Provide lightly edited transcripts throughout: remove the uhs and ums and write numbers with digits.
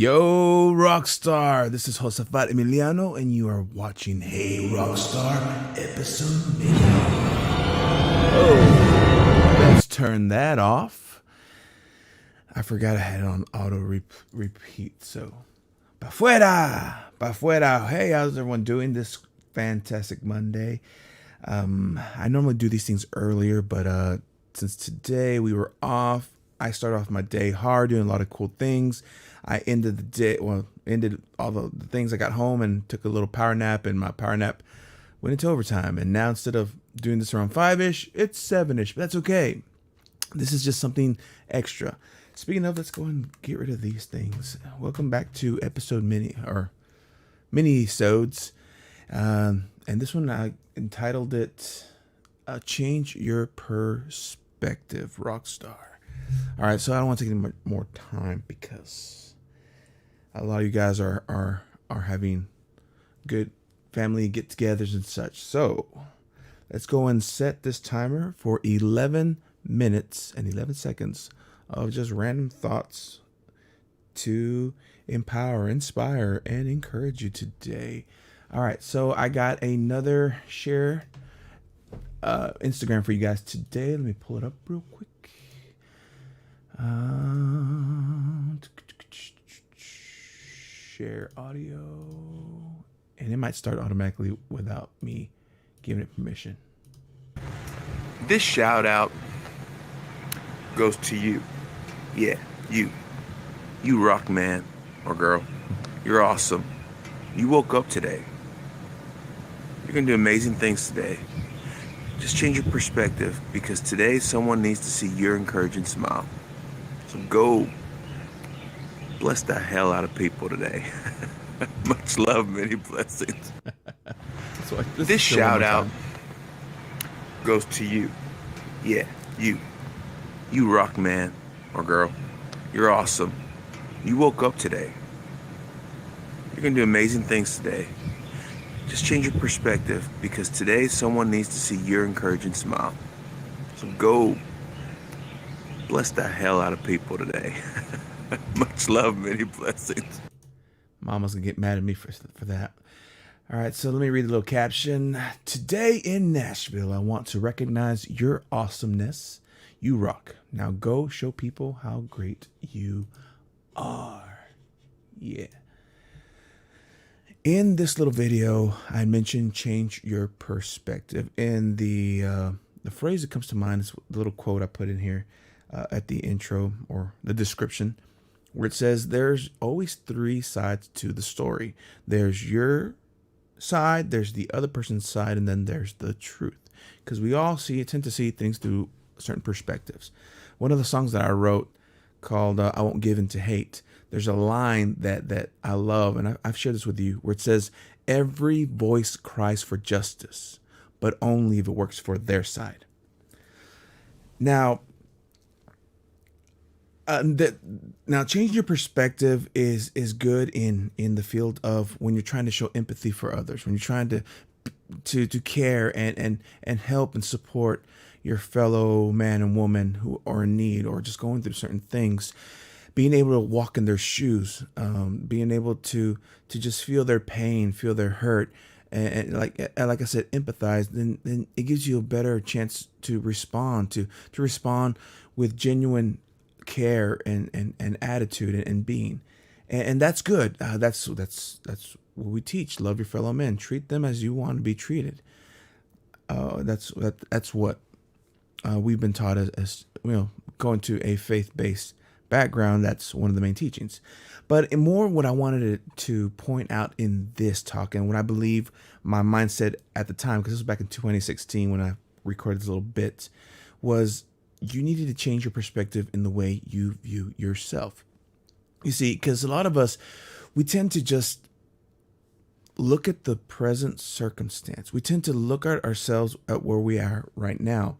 Yo, Rockstar! This is Josafat Emiliano, and you are watching Hey Rockstar episode mini. Oh, let's turn that off. I forgot I had it on auto repeat, so pa fuera. Hey, how's everyone doing this fantastic Monday? I normally do these things earlier, but since today we were off, I started off my day hard, doing a lot of cool things. I ended all the things. I got home and took a little power nap, and my power nap went into overtime. And now instead of doing this around 5-ish, it's 7-ish, but that's okay. This is just something extra. Speaking of, let's go and get rid of these things. Welcome back to episode mini-sodes. And this one, I entitled it, Change Your Perspective, Rockstar. All right, so I don't want to take any more time because a lot of you guys are having good family get-togethers and such. So let's go and set this timer for 11 minutes and 11 seconds of just random thoughts to empower, inspire, and encourage you today. All right, so I got another share Instagram for you guys today. Let me pull it up real quick. Share audio, and it might start automatically without me giving it permission. This shout out goes to you. Yeah, you rock man or girl. You're awesome. You woke up today. You're gonna do amazing things today. Just change your perspective, because today someone needs to see your encouraging smile. So go bless the hell out of people today. Much love, many blessings. This shout out goes to you. Yeah, you rock man or girl. You're awesome. You woke up today. You're gonna do amazing things today. Just change your perspective, because today someone needs to see your encouraging smile. So go bless the hell out of people today. Much love, many blessings. Mama's gonna get mad at me for that. All right, so let me read the little caption. Today in Nashville, I want to recognize your awesomeness. You rock. Now go show people how great you are. Yeah. In this little video, I mentioned change your perspective. And the phrase that comes to mind is the little quote I put in here at the intro or the description, where it says there's always 3 sides to the story. There's your side, there's the other person's side, and then there's the truth. Because we all tend to see things through certain perspectives. One of the songs that I wrote called I Won't Give In to Hate, there's a line that I love, and I've shared this with you, where it says, every voice cries for justice, but only if it works for their side. Now, changing your perspective is good in the field of when you're trying to show empathy for others, when you're trying to care and help and support your fellow man and woman who are in need or just going through certain things. Being able to walk in their shoes, being able to just feel their pain, feel their hurt, and like I said, empathize. Then it gives you a better chance to respond to respond with genuine care and attitude and being, and that's good. That's what we teach. Love your fellow men. Treat them as you want to be treated. That's what we've been taught as going to a faith-based background. That's one of the main teachings. But more, what I wanted to point out in this talk, and what I believe my mindset at the time, because this was back in 2016 when I recorded this little bit, was you needed to change your perspective in the way you view yourself. You see, because a lot of us, we tend to just look at the present circumstance. We tend to look at ourselves at where we are right now.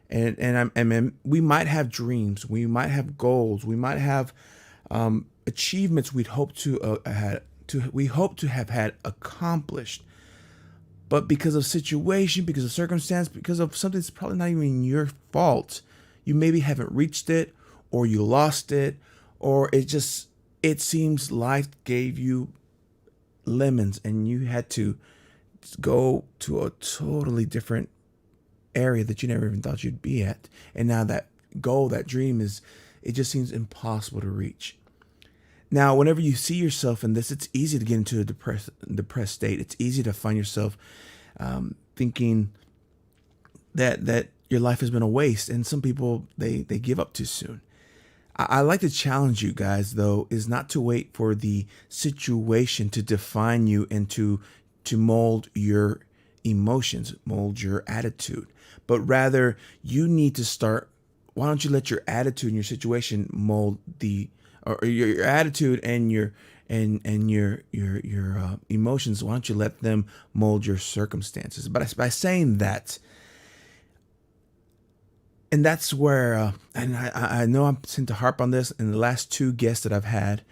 And we might have dreams, we might have goals, we might have achievements we hope to have had accomplished. But because of situation, because of circumstance, because of something that's probably not even your fault, you maybe haven't reached it, or you lost it, or it just it seems life gave you lemons and you had to go to a totally different area that you never even thought you'd be at. And now that goal, that dream it just seems impossible to reach. Now, whenever you see yourself in this, it's easy to get into a depressed state. It's easy to find yourself thinking that your life has been a waste. And some people, they give up too soon. I like to challenge you guys, though, is not to wait for the situation to define you and to mold your emotions, mold your attitude, but rather you need to start. Why don't you let your attitude and your situation mold or your attitude and your emotions? Why don't you let them mold your circumstances? But by saying that, and that's where, and I know I tend to harp on this. In the last two guests that I've had,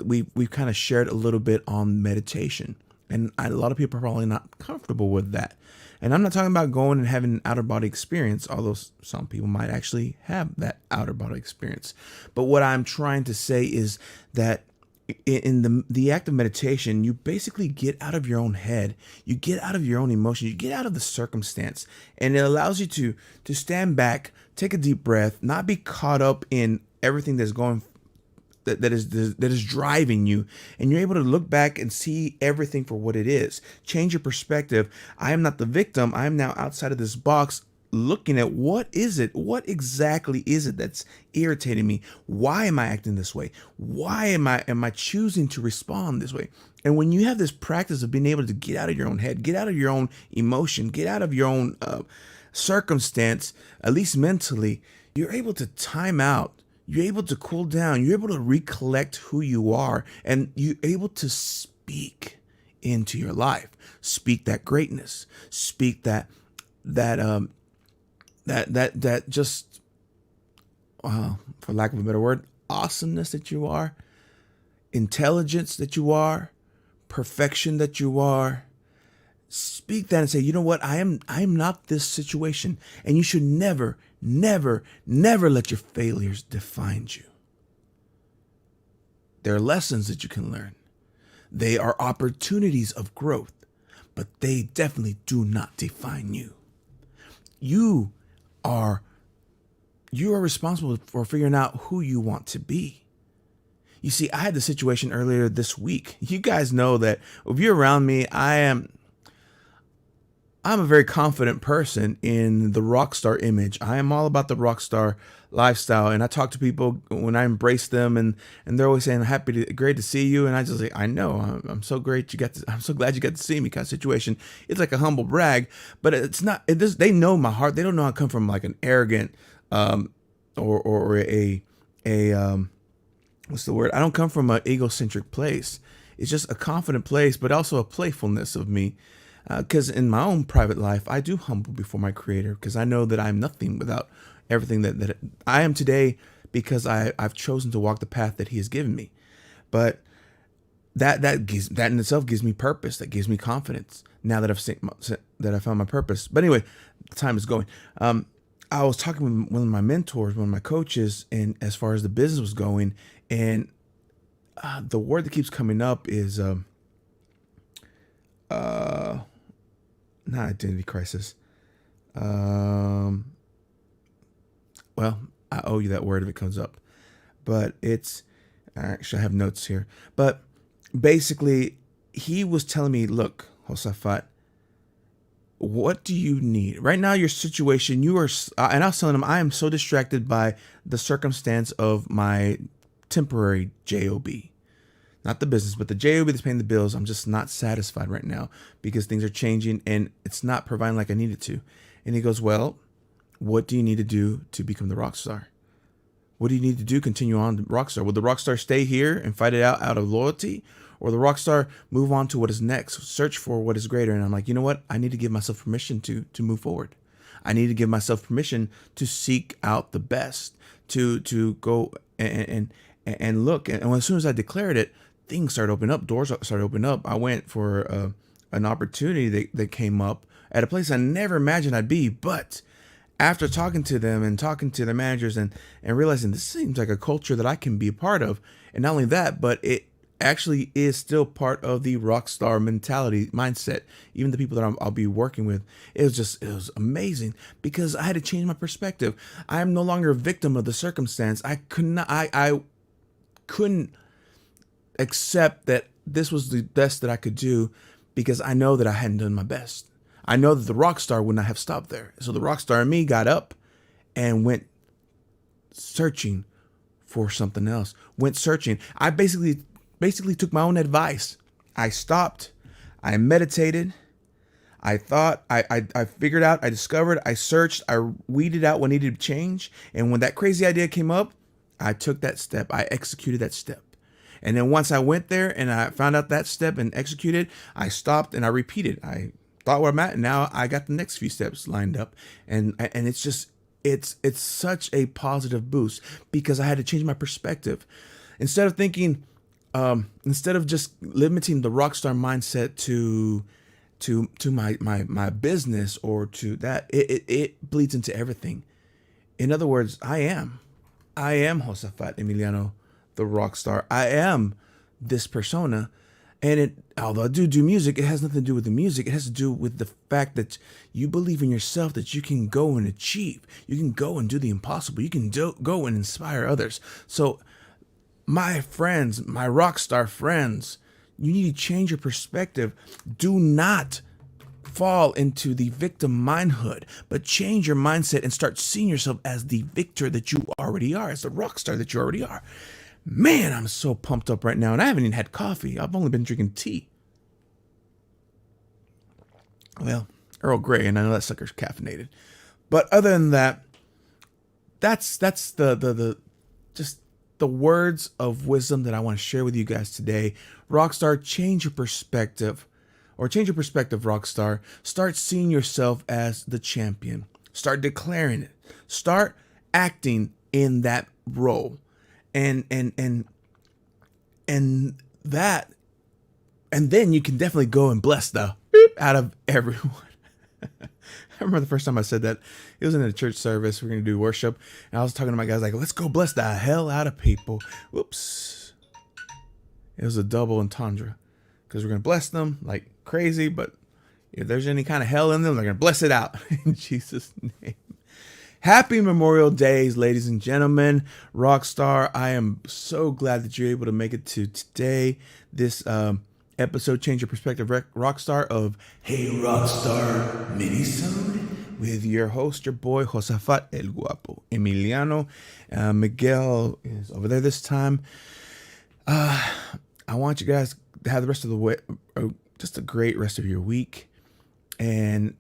we've kind of shared a little bit on meditation, and a lot of people are probably not comfortable with that. And I'm not talking about going and having an outer body experience, although some people might actually have that outer body experience. But what I'm trying to say is that in the act of meditation, you basically get out of your own head, you get out of your own emotion, you get out of the circumstance, and it allows you to stand back, take a deep breath, not be caught up in everything that is driving you, and you're able to look back and see everything for what it is. Change your perspective. I am not the victim. I am now outside of this box, looking at what exactly is it that's irritating me? Why am I acting this way? Why am I choosing to respond this way? And when you have this practice of being able to get out of your own head, get out of your own emotion, get out of your own circumstance, at least mentally, you're able to time out. You're able to cool down. You're able to recollect who you are, and you're able to speak into your life. Speak that greatness. Speak that just, for lack of a better word, awesomeness that you are, intelligence that you are, perfection that you are. Speak that and say, you know what? I am not this situation. And you should never, never, never let your failures define you. There are lessons that you can learn. They are opportunities of growth, but they definitely do not define you. You are responsible for figuring out who you want to be. You see, I had the situation earlier this week. You guys know that if you're around me, I'm a very confident person in the Rockstar image. I am all about the Rockstar lifestyle, and I talk to people when I embrace them, and they're always saying, great to see you." And I just say, "I know, I'm so great. I'm so glad you got to see me." Kind of situation. It's like a humble brag, but it's not. They know my heart. They don't know I come from like an arrogant, or a what's the word? I don't come from an egocentric place. It's just a confident place, but also a playfulness of me. Because in my own private life, I do humble before my Creator, because I know that I'm nothing without everything that I am today, because I've chosen to walk the path that He has given me. But that in itself gives me purpose. That gives me confidence. Now that I found my purpose. But anyway, the time is going. I was talking with one of my mentors, one of my coaches, and as far as the business was going, and the word that keeps coming up is not identity crisis. Well, I owe you that word if it comes up, but actually I have notes here, but basically he was telling me, "Look, Josafat, what do you need right now? Your situation, and I was telling him, I am so distracted by the circumstance of my temporary job. Not the business, but the job that's paying the bills. I'm just not satisfied right now because things are changing and it's not providing like I need it to." And he goes, "Well, what do you need to do to become the rock star? What do you need to do? Continue on the Rockstar? Will the Rockstar stay here and fight it out of loyalty? Or the Rockstar move on to what is next, search for what is greater?" And I'm like, you know what? I need to give myself permission to move forward. I need to give myself permission to seek out the best, to go and look. And as soon as I declared it, things started opening up. Doors started opening up. I went for an opportunity that came up at a place I never imagined I'd be. But after talking to them and talking to the managers and realizing this seems like a culture that I can be a part of, And not only that, but it actually is still part of the rock star mentality mindset. Even the people that I'll be working with, it was amazing because I had to change my perspective. I am no longer a victim of the circumstance. I couldn't accept that this was the best that I could do because I know that I hadn't done my best. I know that the rock star would not have stopped there. So the rock star in me got up and went searching for something else. Went searching. I basically took my own advice. I stopped. I meditated. I thought. I figured out. I discovered. I searched. I weeded out what needed to change. And when that crazy idea came up, I took that step. I executed that step. And then once I went there and I found out that step and executed, I stopped and I repeated. I thought where I'm at, and now I got the next few steps lined up. And it's just it's such a positive boost because I had to change my perspective. Instead of thinking, instead of just limiting the rockstar mindset to my business or to that, it bleeds into everything. In other words, I am Josafat Emiliano, the Rockstar. I am this persona. And although I do music, it has nothing to do with the music. It has to do with the fact that you believe in yourself, that you can go and achieve. You can go and do the impossible. You can go and inspire others. So my friends, my Rockstar friends, you need to change your perspective. Do not fall into the victim mindhood, but change your mindset and start seeing yourself as the victor that you already are, as the rock star that you already are. Man, I'm so pumped up right now, and I haven't even had coffee. I've only been drinking tea. Well, Earl Grey, and I know that sucker's caffeinated. But other than that, that's the just the words of wisdom that I want to share with you guys today. Rockstar, change your perspective. Or change your perspective, Rockstar. Start seeing yourself as the champion. Start declaring it. Start acting in that role. And that, and then you can definitely go and bless the beep out of everyone. I remember the first time I said that. It was in a church service. We're going to do worship. And I was talking to my guys like, let's go bless the hell out of people. Whoops. It was a double entendre. Because we're going to bless them like crazy. But if there's any kind of hell in them, they're going to bless it out. In Jesus' name. Happy Memorial Days, ladies and gentlemen. Rockstar, I am so glad that you're able to make it to today. This episode, Change Your Perspective, Rockstar of Hey Rockstar Mini-Sode with your host, your boy, Josafat El Guapo Emiliano. Miguel is over there this time. I want you guys to have the rest of the way, just a great rest of your week. And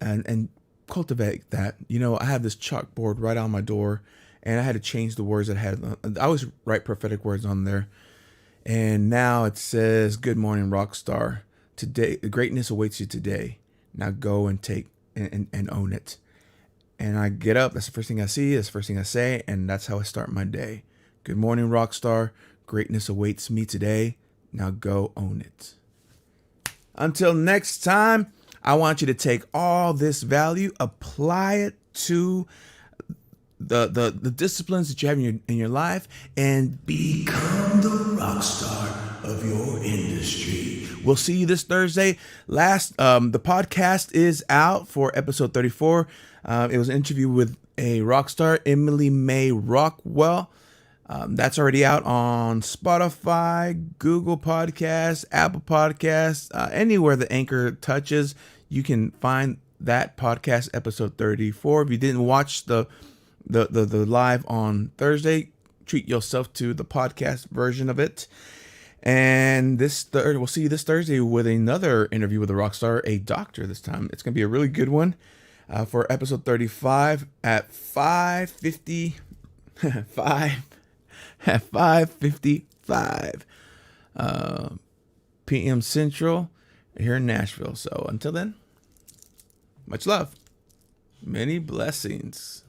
cultivate that. You know, I have this chalkboard right on my door, and I had to change the words that I had. I always write prophetic words on there, and now it says, "Good morning, Rockstar. Today, greatness awaits you today. Now go and take and own it." And I get up. That's the first thing I see. That's the first thing I say, and that's how I start my day. Good morning, Rockstar. Greatness awaits me today. Now go own it. Until next time, I want you to take all this value, apply it to the disciplines that you have in your life, and become the rock star of your industry. We'll see you this Thursday. The podcast is out for episode 34. It was an interview with a rock star, Emily May Rockwell. That's already out on Spotify, Google Podcasts, Apple Podcasts, anywhere the Anchor touches. You can find that podcast, episode 34. If you didn't watch the live on Thursday, treat yourself to the podcast version of it. And we'll see you this Thursday with another interview with a rock star, a doctor this time. It's going to be a really good one for episode 35 at 5:55 p.m. Central here in Nashville. So until then, much love, many blessings.